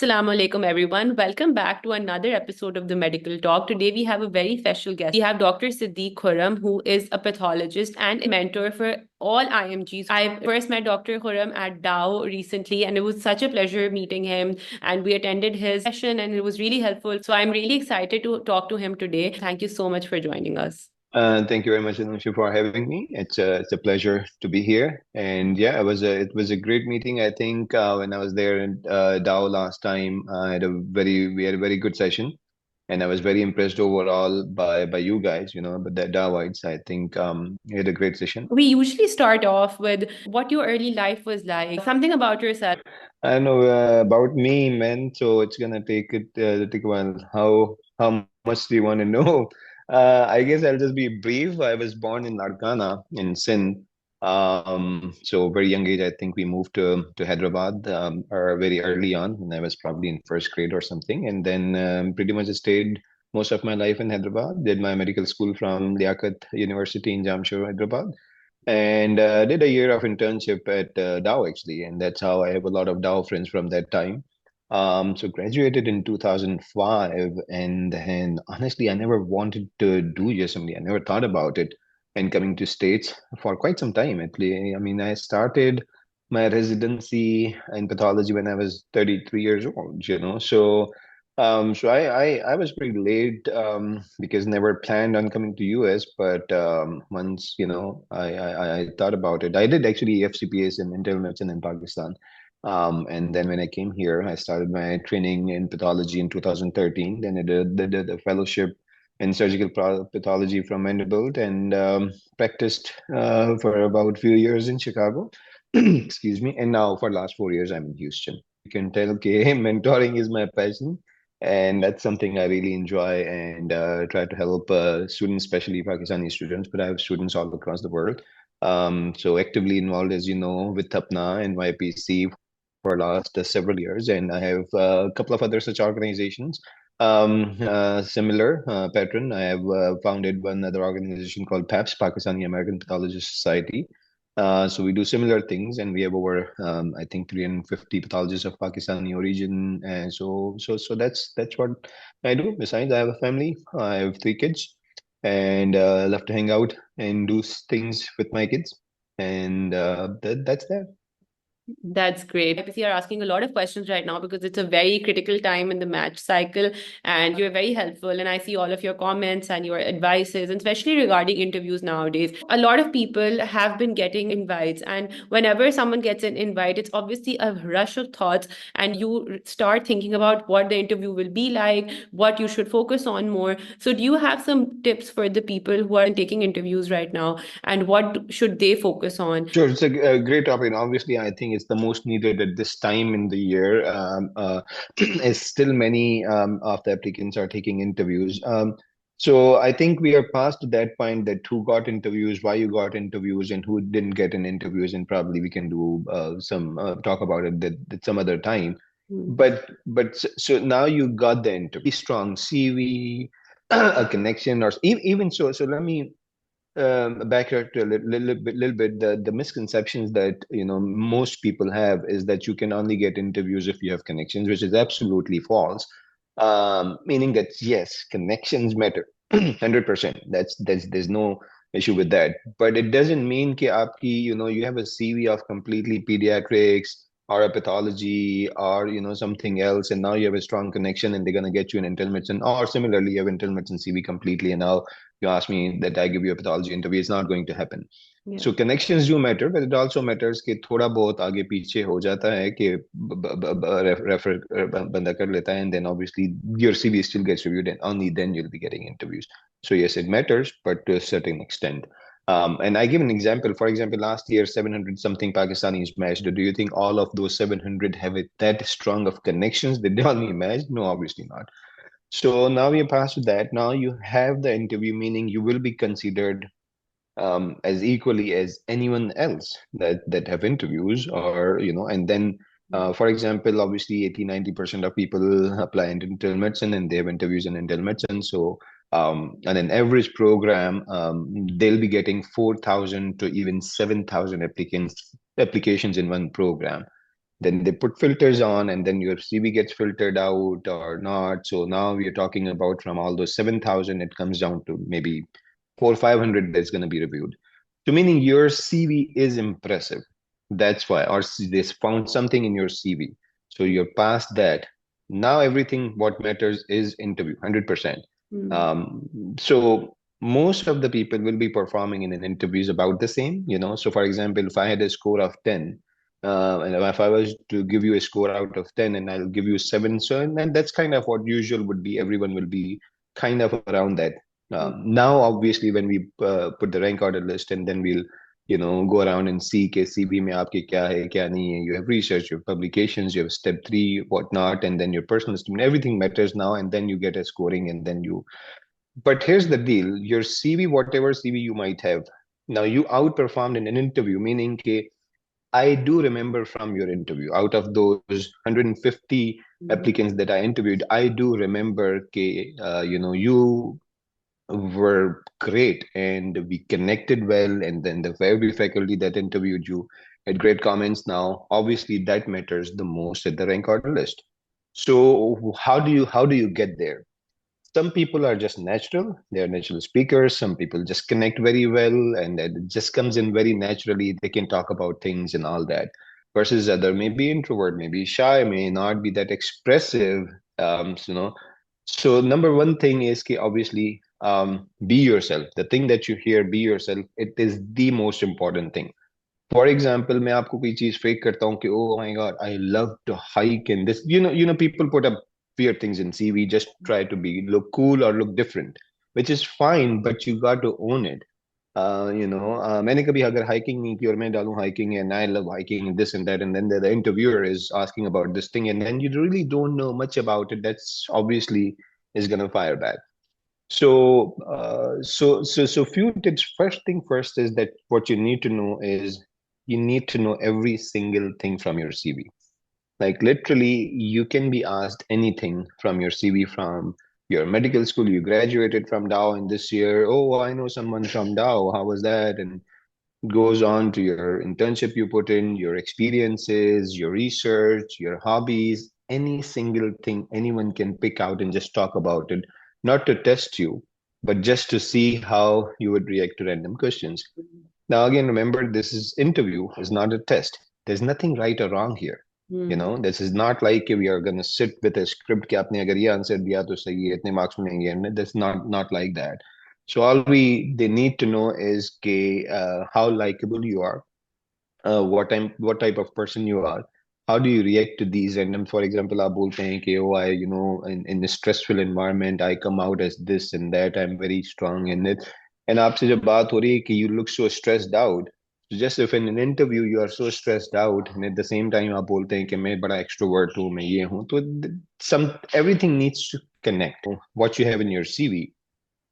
Assalamu alaikum, everyone. Welcome back to another episode of the Medical Talk. Today, we have a very special guest. We have Dr. Siddique Khurram, who is a pathologist and a mentor for all IMGs. I first met Dr. Khurram at Dow recently, and it was such a pleasure meeting him. And we attended his session, and it was really helpful. So I'm really excited to talk to him today. Thank you so much for joining us. Thank you very much, Anusha, for having me. It's a pleasure to be here. And yeah, it was a great meeting. I think when I was there in Dow last time, we had a very good session, and I was very impressed overall by you guys. But the Dowites, I think you had a great session. We usually start off with what your early life was like, something about yourself. I know about me, man. So it's gonna take a while. How much do you want to know? I guess I'll just be brief. I was born in Larkana in Sindh. So very young age, I think we moved to Hyderabad or very early on, and I was probably in first grade or something. And then pretty much stayed most of my life in Hyderabad. Did my medical school from Liaquat University in Jamshedpur, Hyderabad, and did a year of internship at Dow actually, and that's how I have a lot of Dow friends from that time. So graduated in 2005, and then honestly, I never wanted to do USMLE. I never thought about it, and coming to States for quite some time. Actually, I mean, I started my residency in pathology when I was 33 years old. So I was pretty late because never planned on coming to US, but once I thought about it. I did actually FCPS in internal medicine in Pakistan, and then when I came here, I started my training in pathology in 2013. Then I did a fellowship in surgical pathology from Vanderbilt and practiced for about a few years in Chicago. Excuse me, and now for the last 4 years I'm in Houston. You can tell, okay, mentoring is my passion, and that's something I really enjoy and try to help students, especially Pakistani students, but I have students all across the world. So actively involved, as you know, with APPNA and YPC for last several years, and I have a couple of other such organizations. Similar pattern. I have founded one other organization called PAPS, Pakistani-American Pathologists Society. So we do similar things, and we have over, I think, 350 pathologists of Pakistani origin. And so that's what I do. Besides, I have a family. I have 3 kids, and love to hang out and do things with my kids. And that's that. That's great. IPC are asking a lot of questions right now because it's a very critical time in the match cycle, and you're very helpful. And I see all of your comments and your advices, and especially regarding interviews nowadays. A lot of people have been getting invites, and whenever someone gets an invite, it's obviously a rush of thoughts, and you start thinking about what the interview will be like, what you should focus on more. So, do you have some tips for the people who are taking interviews right now, and what should they focus on? Sure, it's a great topic. And obviously, I think it's the most needed at this time in the year. As still many of the applicants are taking interviews. So I think we are past that point that who got interviews, why you got interviews, and who didn't get an interviews, and probably we can do some talk about it that some other time. Hmm. But so now you got the interview, strong CV, a connection, or even so. So let me backtrack to a little bit. The misconceptions that most people have is that you can only get interviews if you have connections, which is absolutely false. Meaning that yes, connections matter, 100%. That's there's no issue with that. But it doesn't mean कि आपकी you have a CV of completely pediatrics or a pathology or something else, and now you have a strong connection and they're gonna get you an internal medicine, or similarly you have internal medicine CV completely, and now you ask me that I give you a pathology interview, it's not going to happen. Yeah. So connections do matter, but it also matters कि थोड़ा बहुत आगे पीछे हो जाता है कि refer बंदा कर लेता है, and then obviously your CV still gets reviewed, and only then you'll be getting interviews. So yes, it matters, but to a certain extent. And I give an example. For example, last year, 700 something Pakistanis matched. Do you think all of those 700 have it that strong of connections? Did they only match? No, obviously not. So now you're past that. Now you have the interview, meaning you will be considered as equally as anyone else that have interviews, or and then for example, obviously 80-90% of people apply in internal medicine and they have interviews in internal medicine. So on an average program, they'll be getting 4,000 to even 7,000 applications in one program. then they put filters on, and then your CV gets filtered out or not. So now we're talking about from all those 7,000, it comes down to maybe 400 or 500 that's going to be reviewed. So meaning your CV is impressive. That's why, or they found something in your CV. So you're past that. Now everything what matters is interview, 100%. Mm. Um, so most of the people will be performing in an interviews about the same, you know. So for example, if I had a score of 10, and if I was to give you a score out of 10 and I'll give you 7, so and that's kind of what usual would be. Everyone will be kind of around that. Now, obviously, when we put the rank order list and then we'll, you know, go around and see कि CV में आपके क्या है, क्या नहीं है. You have research, you have publications, you have step 3, whatnot, and then your personal statement. Everything matters now, and then you get a scoring, and then you. But here's the deal: your CV, whatever CV you might have, now you outperformed in an interview, meaning कि I do remember from your interview, out of those 150 applicants that I interviewed, I do remember you know, you were great and we connected well. And then the every faculty that interviewed you had great comments. Now, obviously, that matters the most at the rank order list. So how do you get there? Some people are just natural, they're natural speakers. Some people just connect very well, and it just comes in very naturally. They can talk about things and all that, versus other may be introvert, maybe shy, may not be that expressive. You know, so number one thing is obviously, be yourself. The thing that you hear, be yourself, it is the most important thing. For example, मैं आपको कोई चीज fake करता हूँ कि oh my god, I love to hike in this. People put up weird things in CV, just try to be look cool or look different, which is fine, but you got to own it. मैंने कभी अगर hiking नहीं की और मैं डालूं hiking and I love hiking and this and that, and then the interviewer is asking about this thing, and then you really don't know much about it, that's obviously is gonna fire back. So few tips. First thing first is that what you need to know is you need to know every single thing from your CV. Like literally, you can be asked anything from your CV, from your medical school. You graduated from Dow in this year. Oh, I know someone from Dow. How was that? And goes on to your internship you put in, your experiences, your research, your hobbies, any single thing anyone can pick out and just talk about it, not to test you, but just to see how you would react to random questions. Now, again, remember, this is interview, is not a test. There's nothing right or wrong here. You know, this is not like we are going to sit with a script कि आपने अगर ये answer दिया तो सही है, इतने marks मिलेंगे. And that's not like that. So all they need to know is how likable you are, what type of person you are, how do you react to these. And for example, आप बोलते हैं कि oh, in a stressful environment I come out as this and that, I'm very strong in it. And आपसे जब बात हो रही है कि you look so stressed out, so just if in an interview you are so stressed out and at the same time आप बोलते हैं कि मैं बड़ा extrovert हूँ, मैं ये हूँ, तो some everything needs to connect. What you have in your CV,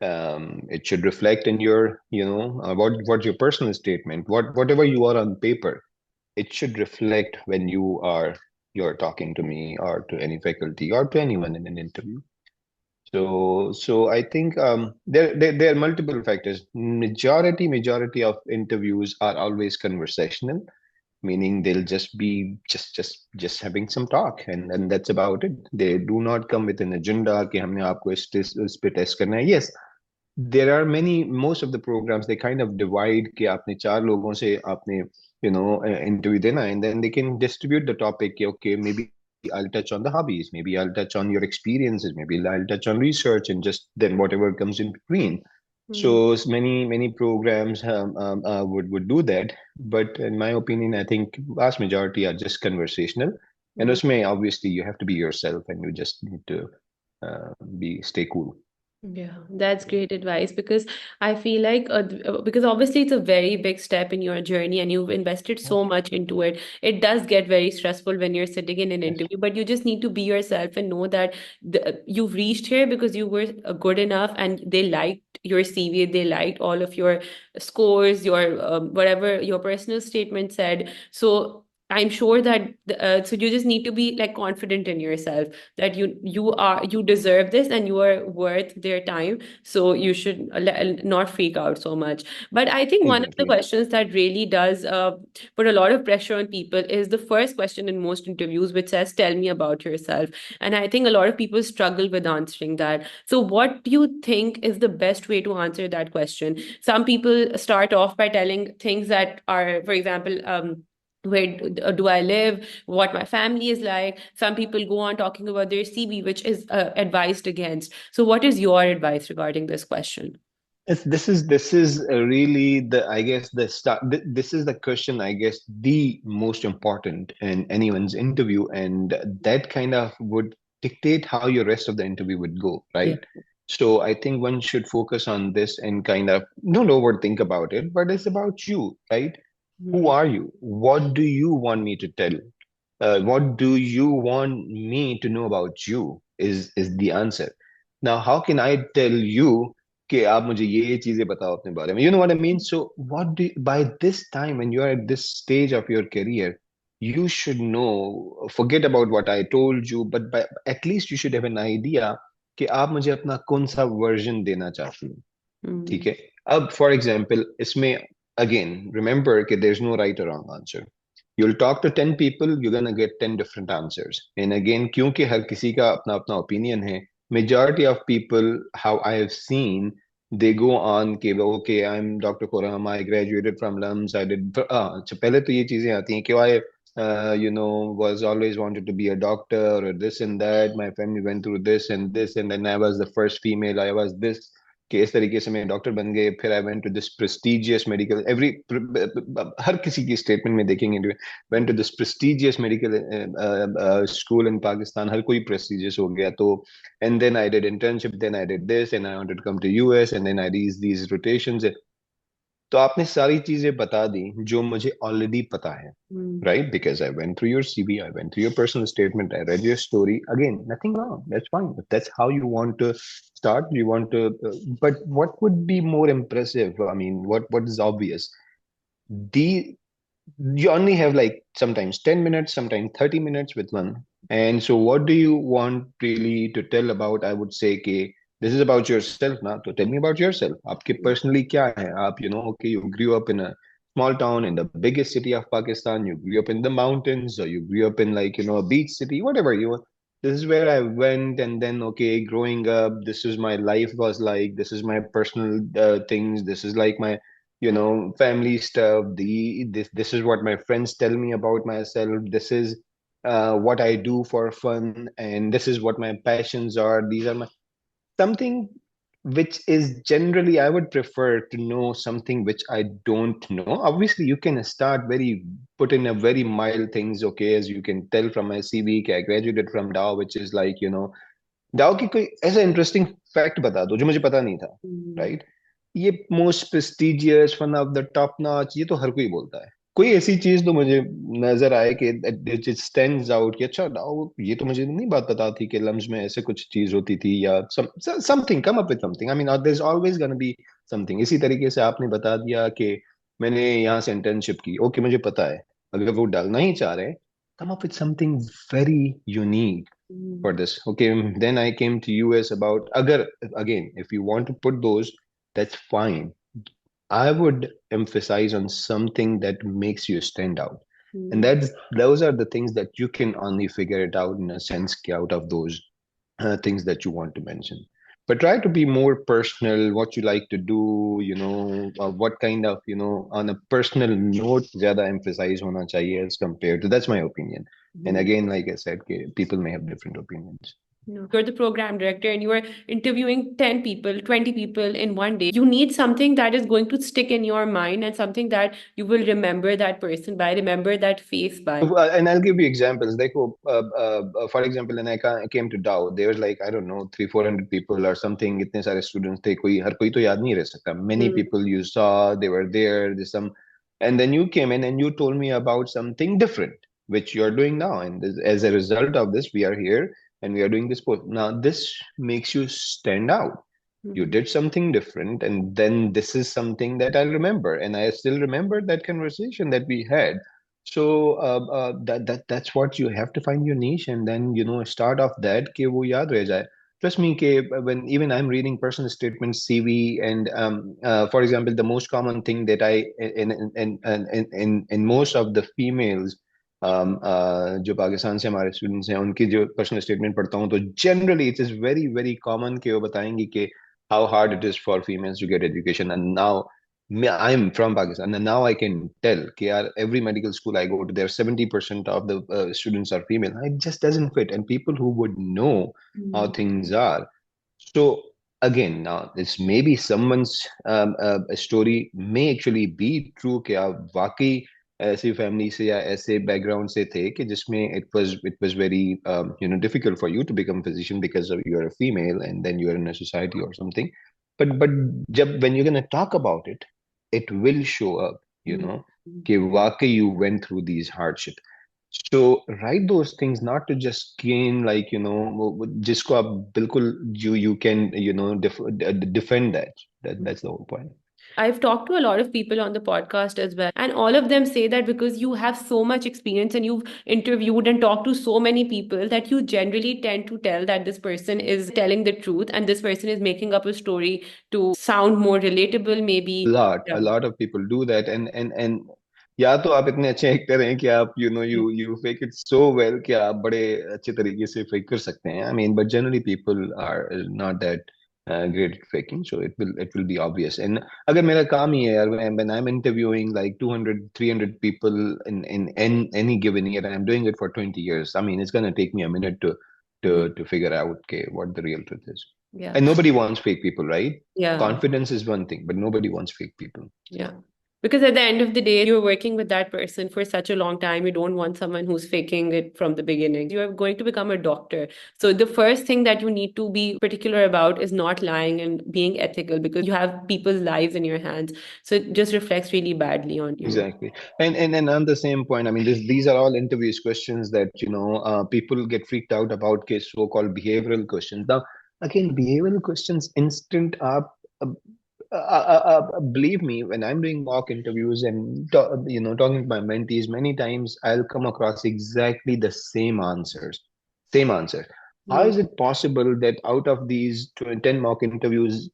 it should reflect in your, what's your personal statement, whatever you are on paper, it should reflect when you're talking to me or to any faculty or to anyone in an interview. So I think there are multiple factors. Majority of interviews are always conversational, meaning they'll just be just having some talk, and that's about it. They do not come with an agenda कि हमने आपको इस पे test करना है. Yes, there are most of the programs, they kind of divide कि आपने 4 लोगों से आपने interview देना, and then they can distribute the topic okay, maybe I'll touch on the hobbies, maybe I'll touch on your experiences, maybe I'll touch on research, and just then whatever comes in between. So many programs would do that, but in my opinion, I think vast majority are just conversational. And usme obviously you have to be yourself, and you just need to be stay cool. Yeah, that's great advice, because I feel like because obviously it's a very big step in your journey and you've invested so much into it. It does get very stressful when you're sitting in an Yes. interview, but you just need to be yourself and know that you've reached here because you were good enough and they liked your CV, they liked all of your scores, your whatever your personal statement said. So I'm sure that so you just need to be like confident in yourself that you deserve this and you are worth their time. So you should not freak out so much. But I think one of the Exactly. questions that really does put a lot of pressure on people is the first question in most interviews, which says, "Tell me about yourself." And I think a lot of people struggle with answering that. So, what do you think is the best way to answer that question? Some people start off by telling things that are, for example, where do I live, what my family is like. Some people go on talking about their CV, which is advised against. So, what is your advice regarding this question? This is really the, I guess, the start. This is the question, I guess, the most important in anyone's interview, and that kind of would dictate how your rest of the interview would go, Yeah. right? So I think one should focus on this and kind of don't overthink about it, but it's about you, right? Who Mm, are you? What do you want me to tell? What do you want me to know about you? Is the answer. Now, how can I tell you कि आप मुझे ये चीजें बताओ अपने बारे में? You know what I mean? So, by this time when you are at this stage of your career, you should know. Forget about what I told you, but at least you should have an idea कि आप मुझे अपना कौन सा version देना चाहती हो. ठीक mm, है. अब for example, इसमें again remember कि there's no right or wrong answer. You'll talk to 10 people, you're gonna get 10 different answers. And again, क्योंकि हर किसी का अपना अपना opinion है, majority of people, how I have seen, they go on कि okay, I'm Dr. Khurram, I graduated from LUMS, I did अच्छा पहले तो ये चीजें आती हैं कि I was always wanted to be a doctor or this and that. My family went through this and this, and then I was the first female. I was this. कि इस तरीके से मैं डॉक्टर बन गए फिर I went to this prestigious medical every हर किसी की स्टेटमेंट में देखेंगे went to this prestigious medical school in Pakistan हर कोई प्रेस्टिजियस हो गया तो and then I did internship then I did this and I wanted to come to US and then I did these rotations तो आपने सारी चीजें बता दी जो मुझे ऑलरेडी पता है mm, right because I went through your CV, I went through your personal statement, I read your story. Again, nothing wrong, that's fine. If that's how you want to start, you want to but what would be more impressive? I mean, what is obvious, the you only have like sometimes 10 minutes, sometimes 30 minutes with one. And so what do you want really to tell about? I would say कि this is about yourself now. So tell me about yourself. आपके personally क्या है? आप, okay, you grew up in a small town in the biggest city of Pakistan. You grew up in the mountains, or you grew up in like, a beach city, whatever you want. This is where I went, and then, okay, growing up, this is my life was like, this is my personal things. This is like my family stuff. This is what my friends tell me about myself. This is what I do for fun, and this is what my passions are. These are my something which is generally I would prefer to know something which I don't know. Obviously, you can start very put in a very mild things. Okay, as you can tell from my CV, I graduated from Dow, which is like दाव की कोई ऐसा interesting fact बता दो जो मुझे पता नहीं था, mm, राइट? ये most prestigious one of the top notch, ये तो हर कोई बोलता है. कोई ऐसी चीज तो मुझे नजर आए कि इट स्टैंड्स आउट कि अच्छा दाव, ये तो मुझे नहीं बात पता थी कि लम्स में ऐसे कुछ चीज होती थी, या something come up with something. I mean there is always gonna be something. इसी तरीके से आपने बता दिया कि मैंने यहाँ से इंटर्नशिप की. ओके, मुझे पता है. अगर वो डालना ही चाह रहे हैं, come up with something very unique for mm, this. Okay, then I came to US about agar again, if you want to put those, that's fine. I would emphasize on something that makes you stand out. And mm, those are the things that you can only figure it out in a sense out of those things that you want to mention. But try to be more personal, what you like to do, what kind of, on a personal note, zyada emphasize hona chahiye as compared to, that's my opinion. And mm. again, like I said, people may have different opinions. No. You're the program director and you are interviewing 10 people, 20 people in one day. You need something that is going to stick in your mind and something that you will remember that person by, remember that face by. And I'll give you examples. Like, for example, when came to Dow, there was like, I don't know, 300-400 people or something. इतने सारे students थे, कोई हर कोई तो याद नहीं रह सकता. Many Mm, people you saw, they were there. There's some, and then you came in and you told me about something different, which you're doing now. And as a result of this, we are here and we are doing this post. Now, this makes you stand out. You mm, did something different, and then this is something that I'll remember. And I still remember that conversation that we had. So that's what you have to find your niche, and then start off that कि वो याद रह जाए. Trust me, when even I'm reading personal statements, CV, and for example, the most common thing that I in most of the females जो पाकिस्तान से हमारे students हैं उनकी जो पर्सनल स्टेटमेंट पढ़ता हूँ तो generally it is very very common कि वो बताएंगी कि how hard it is for females to get education. And now I'm from Pakistan, and now I can tell that every medical school I go to, there 70% of the students are female. It just doesn't fit. And people who would know how things are. So again, now this maybe someone's a story may actually be true कि आप वाकई ऐसी family से या ऐसे background से थे कि जिसमें it was very difficult for you to become a physician because of you're a female and then you're in a society or something. But when you're gonna talk about it, it will show up, कि वाकई you went through these hardships. So write those things not to just gain like जिसको आप बिल्कुल you can defend that's the whole point. I've talked to a lot of people on the podcast as well, and all of them say that because you have so much experience and you've interviewed and talked to so many people, that you generally tend to tell that this person is telling the truth and this person is making up a story to sound more relatable, maybe. A lot of people do that, and या तो आप इतने अच्छे actor हैं कि आप you fake it so well कि आप बड़े अच्छे तरीके से fake कर सकते हैं. I mean, but generally people are not that great at faking, so it will be obvious. And अगर मेरा काम ही है यार, when I'm interviewing like 200 300 people in any given year, and I'm doing it for 20 years, I mean it's gonna take me a minute to figure out okay, what the real truth is. Yeah. And nobody wants fake people, right? Yeah. Confidence is one thing, but nobody wants fake people. Yeah. Because at the end of the day, you're working with that person for such a long time. You don't want someone who's faking it from the beginning. You are going to become a doctor. So the first thing that you need to be particular about is not lying and being ethical, because you have people's lives in your hands. So it just reflects really badly on you. Exactly. And on the same point, I mean, these are all interviews questions that, people get freaked out about, so-called behavioral questions. Now, again, behavioral questions, instant up. Believe me, when I'm doing mock interviews and talking to my mentees, many times I'll come across exactly the same answers. Same answer. How is it possible that out of these 10 mock interviews,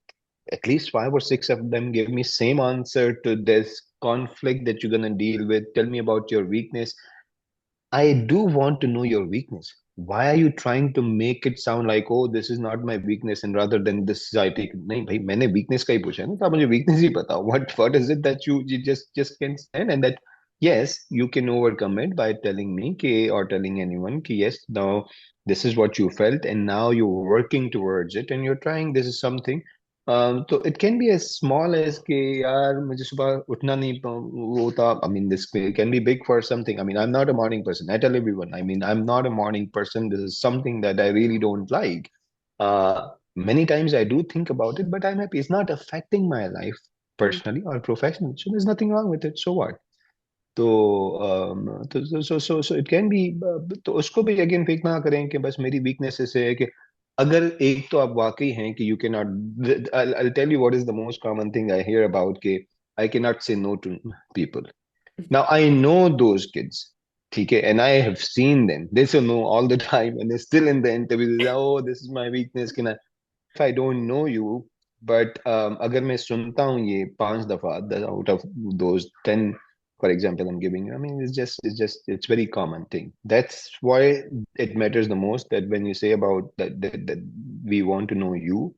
at least 5 or 6 of them give me same answer to this conflict that you're gonna deal with? Tell me about your weakness. I do want to know your weakness. Why are you trying to make it sound like, oh, this is not my weakness, and rather than this society? नहीं भाई, मैंने weakness का ही पूछा है ना, तो आप मुझे weakness ही बताओ. What is it that you just can't stand, and that yes, you can overcome it by telling me or telling anyone yes, now this is what you felt, and now you're working towards it, and you're trying. This is something. So it can be as small as कि यार मुझे सुबह उठना नहीं वो होता. I mean, this can be big for something. I mean, I'm not a morning person. I tell everyone, I mean, I'm not a morning person. This is something that I really don't like. Many times I do think about it, but I'm happy. It's not affecting my life personally or professionally. So there's nothing wrong with it. So what? So it can be. तो उसको भी again fake ना करें कि बस मेरी weaknesses है कि अगर एक तो आप वाकई हैं कि you cannot. I'll tell you what is the most common thing I hear about कि I cannot say no to people. Now I know those kids, ठीक है, and I have seen them. They say no all the time, and they're still in the interview. They say, oh, this is my weakness. Can I? If I don't know you, but अगर मैं सुनता हूँ ये 5 दफा, out of those 10, for example, I'm giving you, I mean, it's very common thing. That's why it matters the most, that when you say about that we want to know you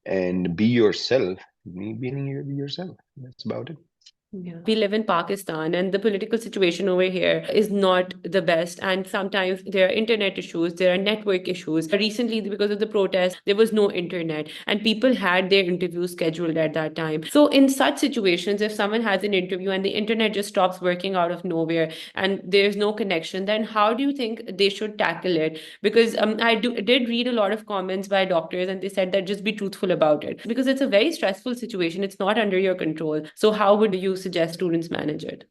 and be yourself, me being yourself. That's about it. Yeah. We live in Pakistan, and the political situation over here is not the best. And sometimes there are internet issues, there are network issues. Recently, because of the protests, there was no internet, and people had their interviews scheduled at that time. So, in such situations, if someone has an interview and the internet just stops working out of nowhere and there's no connection, then how do you think they should tackle it? Because did read a lot of comments by doctors, and they said that just be truthful about it, because it's a very stressful situation. It's not under your control. So, how would you suggest students manage it?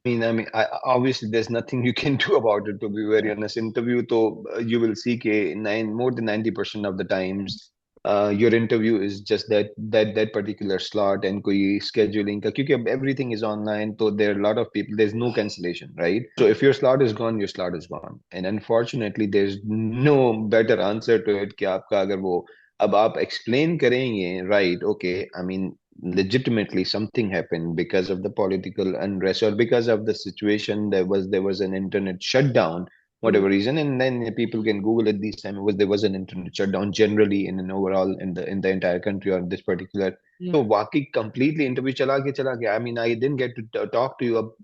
Obviously, there's nothing you can do about it. To be very honest, interview, so you will see more than 90% of the times your interview is just that particular slot and koi scheduling ka, kyunki ab everything is online, so there are a lot of people, there's no cancellation, right? So if your slot is gone, your slot is gone, and unfortunately there's no better answer to it कि आपका अगर वो अब आप explain करेंगे, right? Okay, I mean legitimately something happened because of the political unrest or because of the situation, there was an internet shutdown, Mm. whatever reason, and then people can Google at this time. It was, there was an internet shutdown generally in an overall in the entire country on this particular. Yeah. So वाकई completely interview चला गया. I mean, I didn't get to talk to you. अब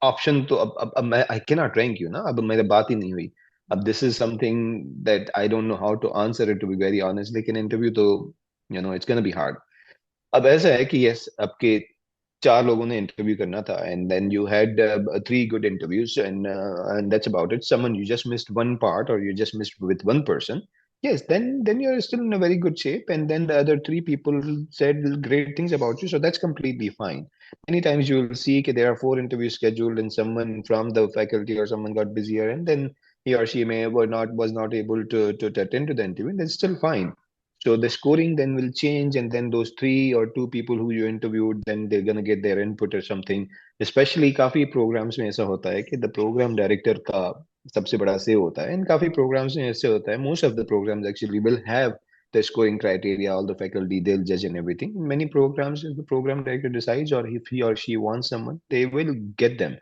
option तो अब मैं I cannot rank you ना. अब मेरे बात ही नहीं हुई. अब this is something that I don't know how to answer it, to be very honest. लेकिन interview तो it's gonna be hard. अब ऐसा है कि yes, आपके चार लोगों ने इंटरव्यू करना था, and then you had three good interviews, and that's about it. Someone you just missed one part, or you just missed with one person. Yes, then you're still in a very good shape, and then the other three people said great things about you, so that's completely fine. Many times you will see that there are four interviews scheduled, and someone from the faculty or someone got busier, and then he or she may were not was not able to attend to the interview. That's still fine. So the scoring then will change, and then those three or two people who you interviewed, then they're gonna get their input or something. Especially काफी programs में ऐसा होता है कि the program director का सबसे बड़ा say होता है, and काफी programs में ऐसे होता है. Most of the programs actually will have the scoring criteria, all the faculty they'll judge and everything. In many programs, if the program director decides, or if he or she wants someone, they will get them.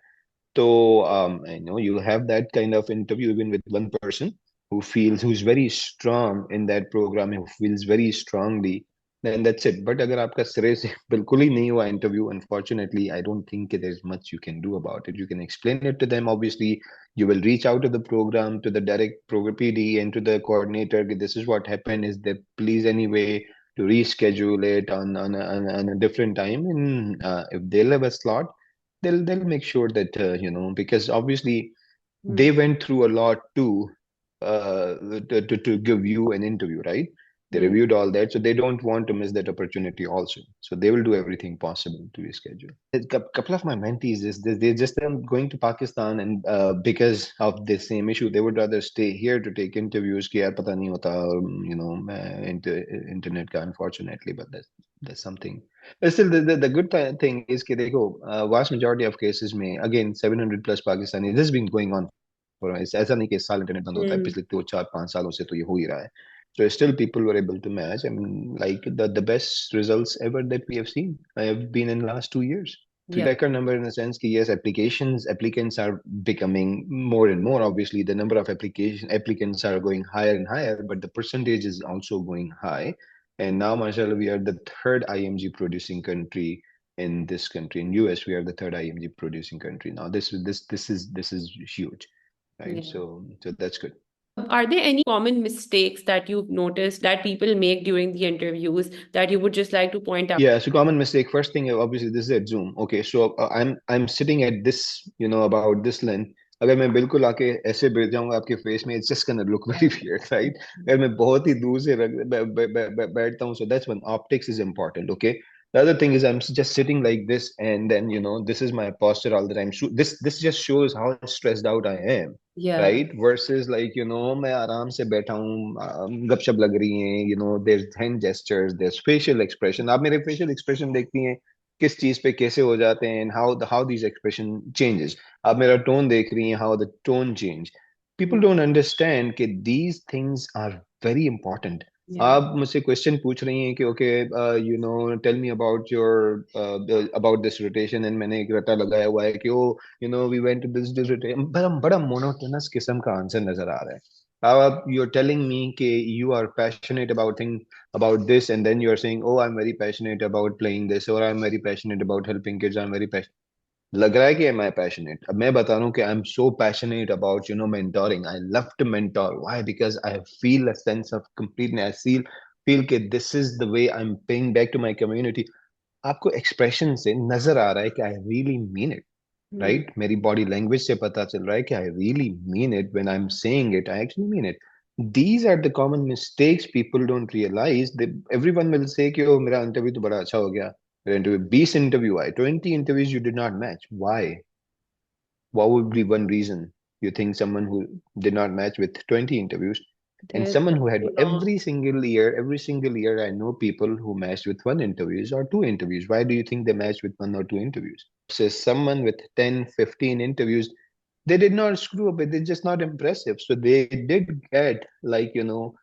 So I know you'll have that kind of interview even with one person who's very strong in that program, who feels very strongly, then that's it. But अगर आपका सिरे से बिल्कुल ही नहीं हुआ interview, unfortunately, I don't think there's much you can do about it. You can explain it to them. Obviously, you will reach out to the program, to the direct program PD, and to the coordinator. This is what happened. Is that please anyway to reschedule it on a different time, and if they'll have a slot, they'll make sure that because obviously Mm. they went through a lot too, uh, to give you an interview, right? They Mm. reviewed all that, so they don't want to miss that opportunity also. So they will do everything possible to reschedule. A couple of my mentees is they just going to Pakistan, and because of the same issue, they would rather stay here to take interviews. कि यार पता नहीं होता, internet का unfortunately, but that's something. But still, the good thing is कि देखो, vast majority of cases में again 700 plus Pakistani, this has been going on for ऐसा नहीं कि इस साल इंटरनेट बंद होता है, Mm. पिछले 2 4 5 सालों से तो ये हो ही रहा है. So still people were able to match. I mean, like the best results ever that we have seen have been in the last 2 years. Yeah. Three-decker number in the sense that yes, applicants are becoming more and more. Obviously, the number of applicants are going higher and higher, but the percentage is also going high. And now, mashallah, we are the third IMG producing country in this country. In US, we are the third IMG producing country now. This is huge, right? Yeah. So that's good. Are there any common mistakes that you've noticed that people make during the interviews that you would just like to point out? Yeah, so common mistake. First thing, obviously, this is at Zoom. Okay, so I'm sitting at this, about this length. अगर मैं बिल्कुल आके ऐसे बैठ जाऊंगा आपके face में, it's just gonna look very weird, right? अगर मैं बहुत ही दूर से बैठता हूँ, so that's when optics is important. Okay. The other thing is I'm just sitting like this, and then this is my posture all the time. So this just shows how stressed out I am, Yeah. right? Versus like मैं आराम से बैठा हूँ, गपशप लग रही है, there's hand gestures, there's facial expression. आप मेरे facial expression देखती हैं किस चीज पे कैसे हो जाते हैं, and how these expression changes. आप मेरा tone देख रही हैं, how the tone change. People Mm. don't understand कि these things are very important. Yeah. आप मुझसे क्वेश्चन पूछ रही हैं कि okay, tell me about your about this rotation, and मैंने एक रटा लगाया हुआ है कि oh we went to this rotation, बड़ा बड़ा मोनोटोनस किस्म का आंसर नजर आ रहा है. आप यू आर टेलिंग मी कि you are passionate about thing about this, and then you are saying, oh, I'm very passionate about playing this, or I'm very passionate about helping kids, I'm very passionate. लग रहा है कि am I passionate? अब मैं बता रहा हूँ कि I'm so passionate about mentoring. I love to mentor. Why? Because I feel a sense of completeness. I feel कि this is the way I'm paying back to my community. आपको expression से नजर आ रहा है कि I really mean it, Mm. right? मेरी body language से पता चल रहा है कि I really mean it. When I'm saying it, I actually mean it. These are the common mistakes people don't realize. Everyone will say कि oh, मेरा interview तो बड़ा अच्छा हो गया. मेरा interview 20 interview आए, 20 interviews you did not match. Why? What would be one reason you think someone who did not match with 20 interviews? And There's someone who had something wrong. every single year, I know people who matched with one interviews or two interviews. Why do you think they matched with one or two interviews? Says someone with 10, 15 interviews, they did not screw up, but they're just not impressive. So they did get like, the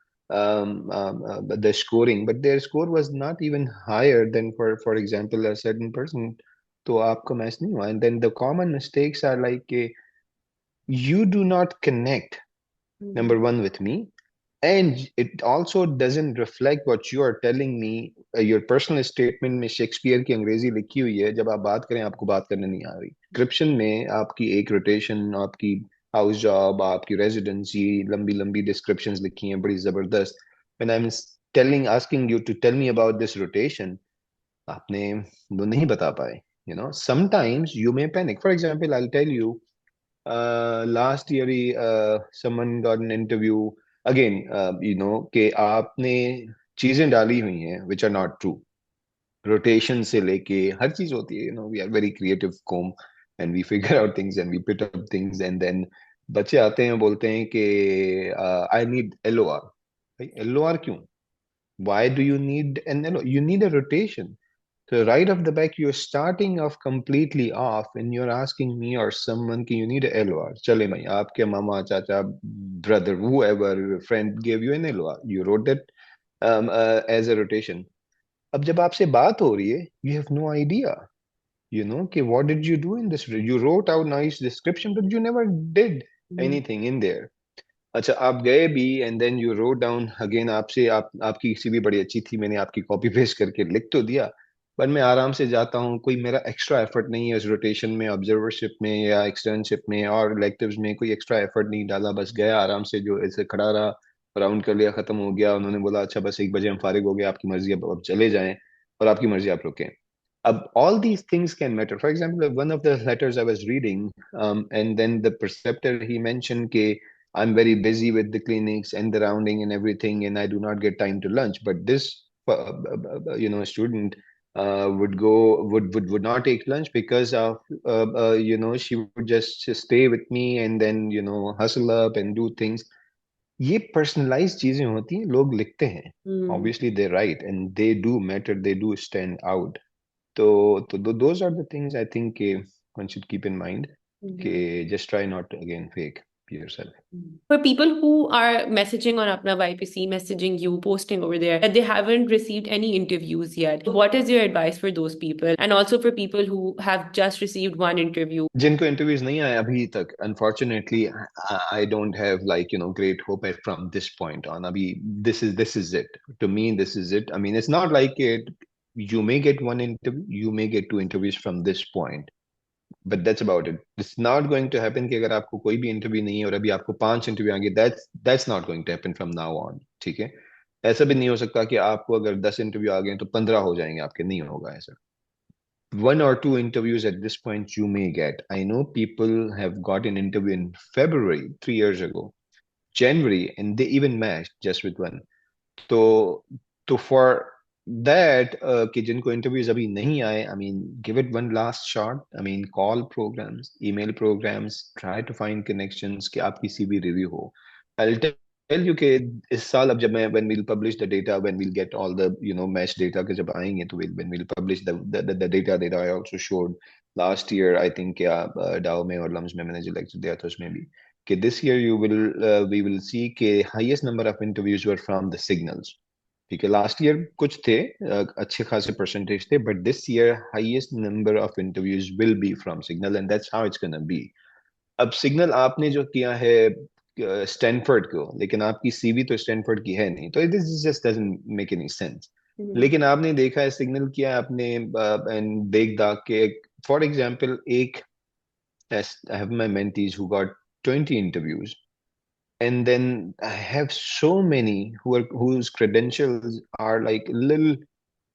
scoring, but their score was not even higher than for example, a certain person. तो आपका match नहीं हुआ. And then the common mistakes are like, you do not connect, Mm, number one, with me, and it also doesn't reflect what you are telling me. Your personal statement में Shakespeare की अंग्रेजी लिखी हुई है, जब आप बात करें आपको बात करने नहीं आ रही. डिस्क्रिप्शन में आपकी एक रोटेशन, आपकी हाउस जॉब, आपकी रेजिडेंसी, लंबी लंबी डिस्क्रिप्शंस लिखी हैं बड़ी जबरदस्त. When I am telling asking you to tell me about this rotation, आपने वो नहीं बता पाए. Sometimes you may panic. For example, I'll tell you, last year he someone got an interview again. कि आपने चीजें डाली हुई हैं which are not true. Rotation से लेके हर चीज होती है. We are very creative comb and we figure out things and we put up things, and then बच्चे आते हैं बोलते हैं कि I need LOR. भाई LOR क्यों? Why do you need an LOR? You need a rotation. So right off the back, you're starting off completely off, and you're asking me or someone, "Can you need a LOR?" चले भाई, आपके मामा, चाचा, brother, whoever, friend gave you an LOR. You wrote that as a rotation. अब जब आपसे बात हो रही है, you have no idea. कि what did you do in this? You wrote out nice description, but you never did mm, anything in there. अच्छा, आप गए भी and then you wrote down again. आपकी सीवी बड़ी अच्छी थी, मैंने आपकी कॉपी पेस्ट करके लिख तो दिया, पर मैं आराम से जाता हूँ. कोई मेरा एक्स्ट्रा एफर्ट नहीं है इस रोटेशन में, ऑब्जर्वरशिप में या एक्सटर्नशिप में और इलेक्टिव्स में. कोई एक्स्ट्रा एफर्ट नहीं डाला, बस गया आराम से, जो ऐसे खड़ा रहा, राउंड कर लिया, खत्म हो गया. उन्होंने बोला अच्छा बस 1 बजे हम फारिग हो गए, आपकी मर्जी, अब चले जाएं, और आपकी मर्जी, आप रुकें. All these things can matter. For example, one of the letters I was reading, and then the preceptor, he mentioned that I'm very busy with the clinics and the rounding and everything, and I do not get time to lunch. But this, student would not take lunch because of, she would just stay with me and then, hustle up and do things. ये personalized चीजें होती हैं, लोग लिखते हैं. mm, Obviously, they write and they do matter, they do stand out. So those are the things I think one should keep in mind. mm. Just try not to again fake yourself. For people who are messaging on APPNA YPC, messaging you, posting over there, that they haven't received any interviews yet, what is your advice for those people? And also for people who have just received one interview? जिनको interviews नहीं आए अभी तक, unfortunately, I don't have like great hope from this point on. अभी this is it. To me, this is it. I mean, it's not like it. You may get one interview, you may get two interviews from this point. But that's about it. It's not going to happen कि अगर आपको कोई भी interview नहीं है और अभी आपको 5 इंटरव्यू आएंगे. That's not going to happen from now on. ठीक है. ऐसा भी नहीं हो सकता कि आपको अगर 10 इंटरव्यू आ गए तो 15 हो जाएंगे आपके. नहीं होगा ऐसा. One or two interviews at this point you may get. I know people have got an interview in February 3 years ago, January, and they even matched just with one. तो for that, कि जिनको interviews अभी नहीं आए, I mean, give it one last shot. I mean, call programs, email programs, try to find connections कि आपकी CV review हो. I'll tell you कि इस साल अब जब मैं when we'll publish the data, when we'll get all the match data के जब आएंगे, तो when we'll publish the data that I also showed last year, I think डाउ में और लम्स में मैंने जो lecture दिया था उसमें भी, कि this year we will see कि highest number of interviews were from the signals. ठीक है. लास्ट ईयर कुछ थे, अच्छे खासे परसेंटेज थे, but this year highest number of interviews will be from signal, and that's how it's gonna be. अब signal आपने जो किया है स्टैनफोर्ड को, लेकिन आपकी सीवी तो स्टैनफोर्ड की है नहीं, तो this just doesn't make any sense. Mhm. लेकिन आपने देखा है, सिग्नल किया आपने, एंड देख दाख के, फॉर एग्जांपल, एक I have my mentees who got 20 interviews, and then I have so many whose credentials are like a little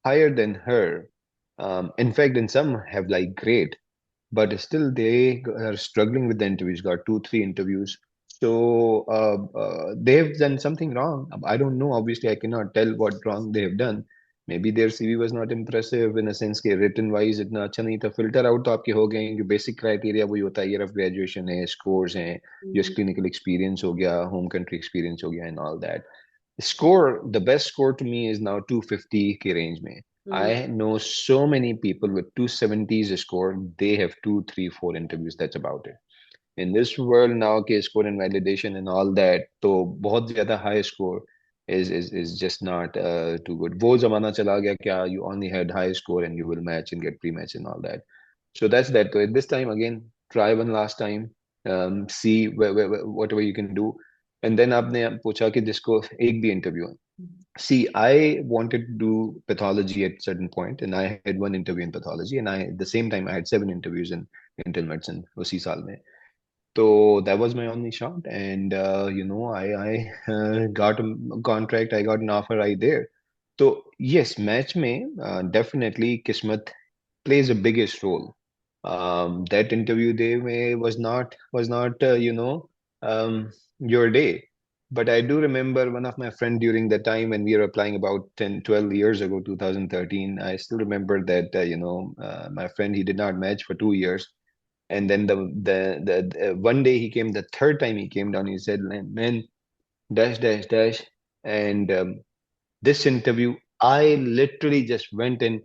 higher than her. In fact, in some have like great, but still they are struggling with the interviews. Got 2, 3 interviews, so they have done something wrong. I don't know. Obviously, I cannot tell what wrong they have done. maybe their CV was not impressive in a sense कि written wise इतना अच्छा नहीं था. Filter out तो आपके हो गए हैं, जो basic criteria वही होता है, year of graduation है, scores हैं, just Mm, clinical experience हो गया, home country experience हो गया, and all that. Score, the best score to me is now 250 के range में. mm, I know so many people with 270s score, they have 2, 3, 4 interviews. That's about it. In this world now, के score and validation and all that, तो बहुत ज्यादा high score is just not too good. वो जमाना चला गया क्या you only had high score and you will match and get pre-match and all that. So that's that. So this time again, try one last time, see whatever you can do. And then आपने पूछा कि जिसको एक भी interview. See, I wanted to do pathology at certain point, and I had one interview in pathology, and at the same time I had 7 interviews in internal medicine उसी साल में. So that was my only shot, and I got a contract. I got an offer right there. So yes, match में definitely kismat plays a biggest role. That interview day में was not your day. But I do remember one of my friend during the time when we were applying about 10, 12 years ago, 2013. I still remember that my friend, he did not match for 2 years, and then the one day he came, the third time he came down, he said, man, dash, dash, dash. And this interview, I literally just went in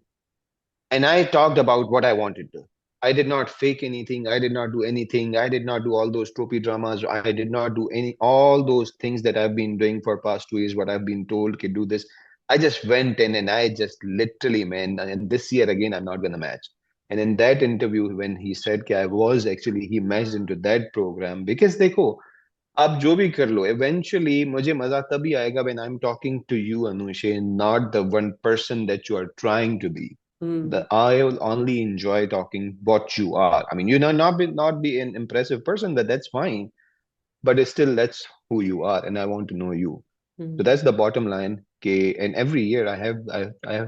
and I talked about what I wanted to. I did not fake anything. I did not do anything. I did not do all those trophy dramas. I did not do all those things that I've been doing for past 2 years, what I've been told to do this. I just went in and I just literally, man, and this year again, I'm not going to match. And in that interview, when he said that I was actually, he matched into that program because देखो, आप जो भी कर लो, eventually मुझे मजा तभी आएगा when I'm talking to you, Anushe, not the one person that you are trying to be. mm, I will only enjoy talking what you are. I mean, you know, not be an impressive person, but that's fine. But it's still that's who you are, and I want to know you. So mm, that's the bottom line. Okay, and every year I have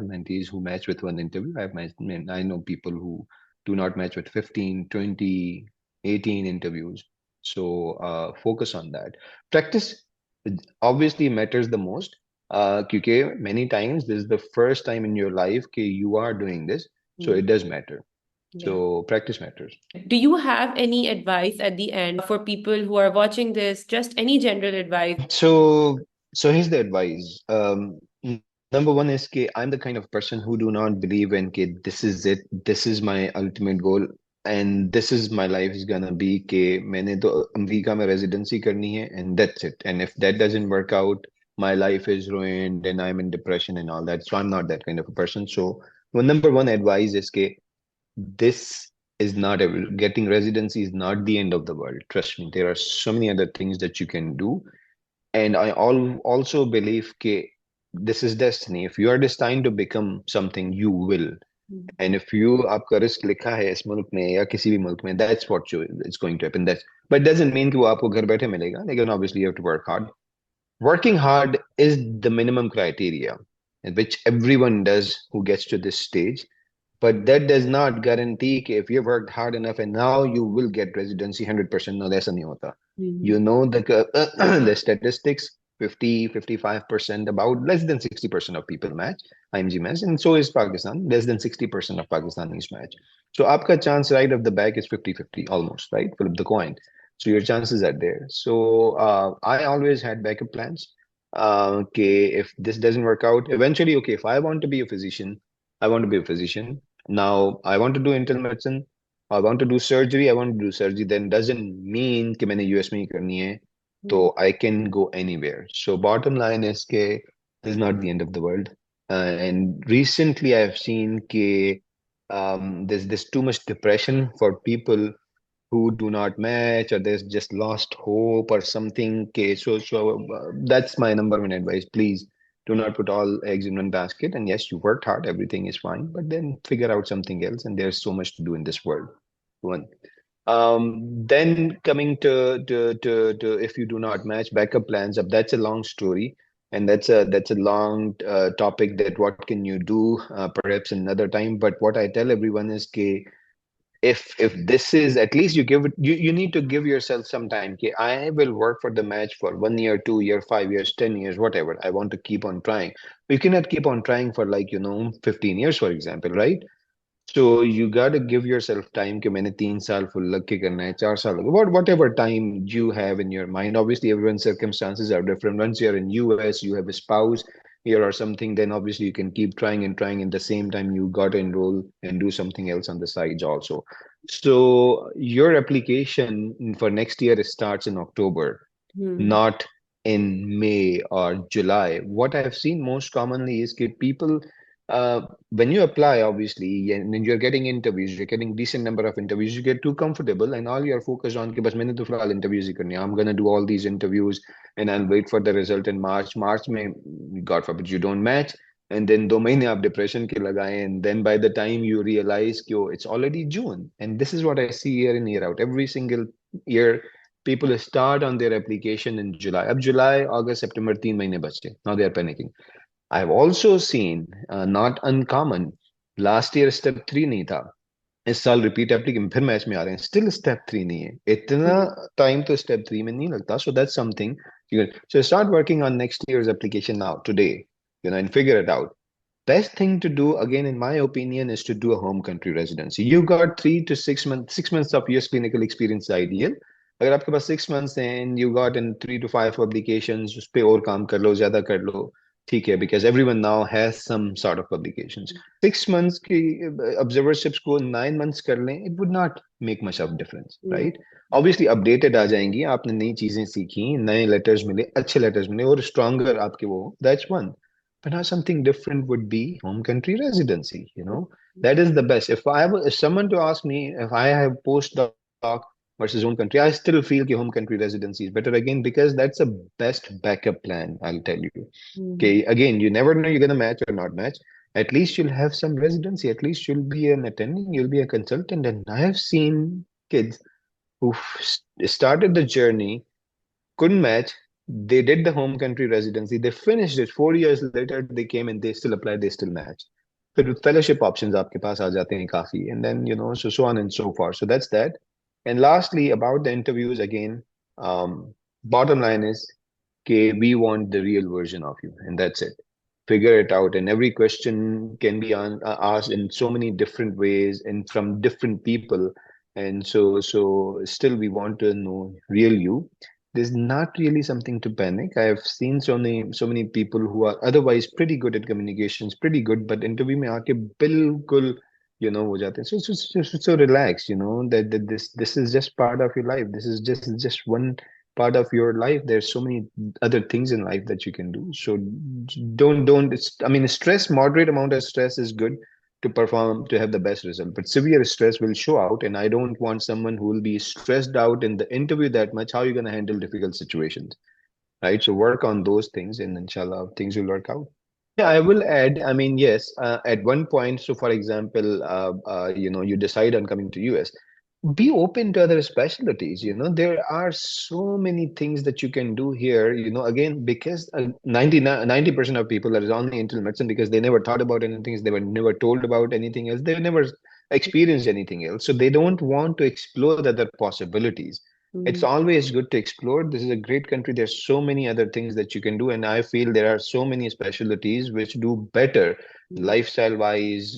mentees who match with one interview. I know people who do not match with 15, 20, 18 interviews. So focus on that. Practice obviously matters the most. Because many times this is the first time in your life that you are doing this, so it mm. does matter. Yeah. So practice matters. Do you have any advice at the end for people who are watching this? Just any general advice? So here's the advice. Number one is कि I'm the kind of person who do not believe in कि this is it, this is my ultimate goal, and this is my life is gonna be कि मैंने तो America में residency करनी है, and that's it. And if that doesn't work out, my life is ruined and I'm in depression and all that. So I'm not that kind of a person. So number one advice is कि this is not getting residency is not the end of the world. Trust me, there are so many other things that you can do, and I also believe that this is destiny. If you are destined to become something, you will. Mm, And if you आपका risk लिखा है इस मुल्क में या किसी भी मुल्क में, that's what you it's going to happen. That's but doesn't mean कि वो आपको घर बैठे मिलेगा. Again, obviously you have to work hard. Working hard is the minimum criteria, which everyone does who gets to this stage. But that does not guarantee that if you've worked hard enough and now you will get residency 100%. No, ऐसा नहीं होता. mm, You know the statistics, 50, 55%, about less than 60% of people match IMG match, and so is Pakistan. Less than 60% of Pakistanis match. So आपका chance right off the back is 50-50 almost, right? Flip the coin. So your chances are there. So I always had backup plans. Okay, if this doesn't work out, eventually, okay, if I want to be a physician, I want to be a physician. Now, I want to do internal medicine. I want to do surgery. I want to do surgery. Then doesn't mean कि मैंने US में ही करनी है. mm, So I can go anywhere. So bottom line is कि this is not the end of the world. And recently I've seen कि there's too much depression for people who do not match, or there's just lost hope or something. Okay, so that's my number one advice. Please do not put all eggs in one basket. And yes, you worked hard, everything is fine, but then figure out something else. And there's so much to do in this world. One. Then coming to if you do not match backup plans up, that's a long story. And that's a long topic that what can you do perhaps another time. But what I tell everyone is, okay, if this is, at least you give it, you need to give yourself some time. Okay, I will work for the match for 1 year, 2 year, 5 years, 10 years, whatever. I want to keep on trying. You cannot keep on trying for, like, 15 years, for example, right? So you got to give yourself time कि मैंने 3 साल full लग के करना है, 4 साल whatever time you have in your mind. Obviously, everyone's circumstances are different. Once you're in US, you have a spouse here or something, then obviously you can keep trying and trying. In the same time, you got to enroll and do something else on the sides also. So your application for next year starts in October, Hmm. not in May or July. What I've seen most commonly is that people, when you apply, obviously, and you're getting interviews, you're getting decent number of interviews, you get too comfortable, and all you're focused on, कि बस मैंने तो फिलहाल interviews ही करनी है. I'm gonna do all these interviews, and I'll wait for the result in March. March में, God forbid, you don't match, and then 2 महीने आप depression के लगाए, and then by the time you realize कि oh, it's already June, and this is what I see year in year out. Every single year, people start on their application in July. Ab July, August, September, 3 महीने बचे. Now they are panicking. I've also seen, not uncommon, last year step 3 नहीं था. इस साल repeat application फिर match में आ रहे हैं, स्टिल स्टेप 3 नहीं है. इतना टाइम तो स्टेप 3 में नहीं लगता. So that's something. So start working on next year's application now, today, and figure it out. Best thing to do, again, in my opinion, is to do a home country residency. You got 3 to 6 months, 6 months of US clinical experience is ideal. अगर आपके पास 6 months हैं and you got in 3 to 5 publications, उस पे और काम कर लो, ज्यादा कर लो, ठीक है, because everyone now has some sort of publications. 6 months की observerships को 9 months कर लें, it would not make much of difference, Hmm. right? Obviously updated आ जाएंगी, आपने नई चीजें सीखी, नए letters मिले, अच्छे letters मिले और stronger आपके वो, that's one. But now something different would be home country residency. That is the best. If someone to ask me if I have postdoc versus home country, I still feel that home country residency is better, again, because that's a best backup plan, I'll tell you. Hmm. Okay, again, you never know you're gonna match or not match. At least you'll have some residency. At least you'll be an attending, you'll be a consultant. And I have seen kids who started the journey, couldn't match. They did the home country residency. They finished it. 4 years later, they came and they still applied. They still matched. फिर fellowship options आपके पास आ जाते हैं काफी, and then so on and so forth. So that's that. And lastly, about the interviews again, bottom line is, okay, we want the real version of you, and that's it. Figure it out, and every question can be asked in so many different ways and from different people, and so still we want to know real you. There's not really something to panic. I have seen so many people who are otherwise pretty good at communications, pretty good, but interview में आके बिल्कुल हो जाते हैं. So relax, that this is just part of your life. This is just one part of your life. There's so many other things in life that you can do. So don't I mean, stress, moderate amount of stress is good to perform, to have the best result, but severe stress will show out, and I don't want someone who will be stressed out in the interview that much. How are you going to handle difficult situations, right? So work on those things, and inshallah things will work out. Yeah, I will add, I mean, yes, at one point, so for example, you decide on coming to US, be open to other specialties. There are so many things that you can do here, again, because 90% of people are only internal medicine because they never thought about anything, they were never told about anything else, they never experienced anything else, so they don't want to explore the other possibilities. It's Hmm. always good to explore. This is a great country. There's so many other things that you can do, and I feel there are so many specialties which do better, Hmm. lifestyle wise,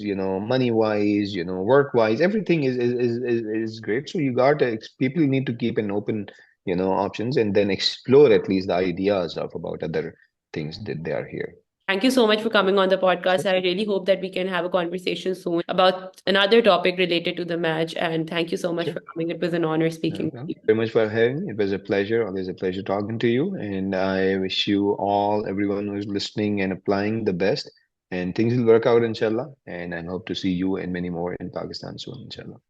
money wise, work wise. Everything is great. So you got to, people need to keep an open, options, and then explore at least the ideas of about other things that they are here. Thank you so much for coming on the Sure. podcast. I really hope that we can have a conversation soon about another topic related to the match. And thank you so much Sure. for coming. It was an honor speaking with Thank you. you very much for having me. It was a pleasure. Always a pleasure talking to you. And I wish you all, everyone who's listening and applying, the best. And things will work out, inshallah. And I hope to see you and many more in Pakistan soon, inshallah.